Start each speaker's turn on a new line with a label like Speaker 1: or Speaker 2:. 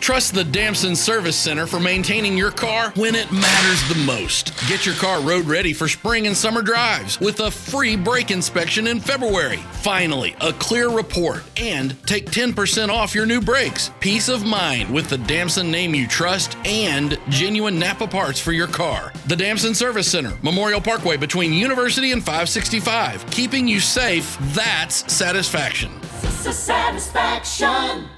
Speaker 1: Trust the Damson Service Center for maintaining your car when it matters the most. Get your car road ready for spring and summer drives with a free brake inspection in February. Finally, a clear report and take 10% off your new brakes. Peace of mind with the Damson name you trust and genuine Napa parts for your car. The Damson Service Center, Memorial Parkway between University and 565. Keeping you safe, that's satisfaction.
Speaker 2: Satisfaction.